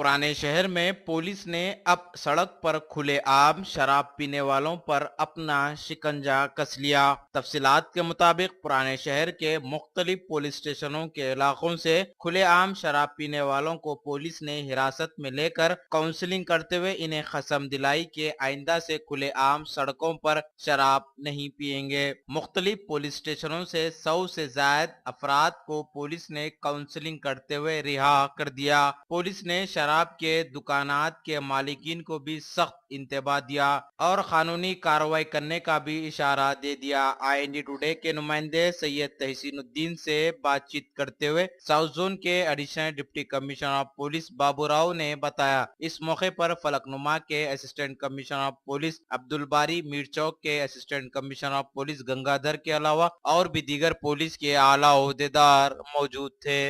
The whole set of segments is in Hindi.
पुराने शहर में पुलिस ने अब सड़क पर खुलेआम शराब पीने वालों पर अपना शिकंजा कस लिया। तफसीलात के मुताबिक पुराने शहर के मुख्तलिफ पुलिस स्टेशनों के इलाकों से खुलेआम शराब पीने वालों को पुलिस ने हिरासत में लेकर काउंसलिंग करते हुए इन्हें कसम दिलाई कि आइंदा से खुलेआम सड़कों पर शराब नहीं पिएंगे। मुख्तलिफ पुलिस स्टेशनों से 100 से ज्यादा अफराद को पुलिस ने काउंसलिंग करते हुए रिहा कर दिया। पुलिस ने शराब के दुकानात के मालिकीन को भी सख्त इंतबाह दिया और कानूनी कार्रवाई करने का भी इशारा दे दिया। IND टुडे के नुमाइंदे सैयद तहसीनुद्दीन से बातचीत करते हुए साउथ जोन के additional deputy commissioner of police Babu Rao ने बताया। इस मौके पर फलकनुमा के assistant commissioner of police Abdul Bari, Mir Chowk के assistant commissioner of police Gangadhar के अलावा और भी दीगर पुलिस के आला ओहदेदार मौजूद थे।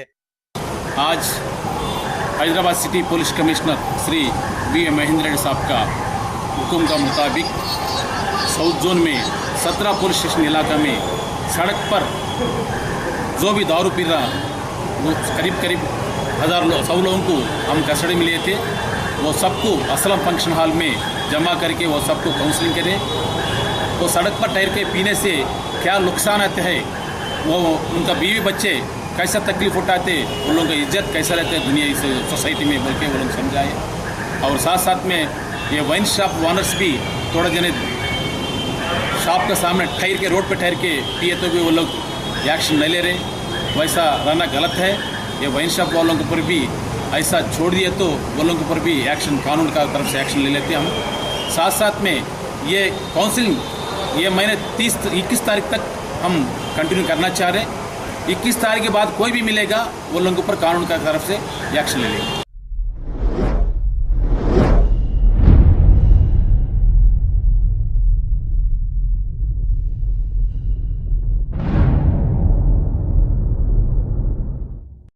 आज Hyderabad city police commissioner Shri V. Mahendra Reddy साहब का हुक्म का मुताबिक साउथ जोन में 17 पुलिस स्टेशन इलाका में सड़क पर जो भी दारू पी रहा वो करीब 100 लोगों को हम कस्टडी में लिए थे। वो सबको असलम फंक्शन हॉल में जमा करके वो सबको काउंसलिंग करें। तो सड़क पर ठहर के पीने से क्या नुकसान आते हैं, वो उनका बीवी बच्चे कैसा तकलीफ उठाते, उन लोगों की इज्जत कैसा रहते हैं दुनिया इस सोसाइटी में बोल के वो लोग समझाए। और साथ साथ में ये वाइन शॉप ओनर्स भी थोड़ा जने शॉप के सामने ठहर के रोड पे ठहर के पिए तो भी वो लोग एक्शन नहीं ले रहे। वैसा रहना गलत है। ये वाइन शॉप वालों के ऊपर भी ऐसा छोड़ दिए तो वो लोगों के ऊपर भी एक्शन कानून का तरफ से एक्शन ले लेते हैं हम। साथ साथ में ये काउंसलिंग ये महीने 21 तारीख तक हम कंटिन्यू करना चाह रहे हैं। 21 तारीख के बाद कोई भी मिलेगा वो लोगों के ऊपर कानून का तरफ से एक्शन ले लेंगे।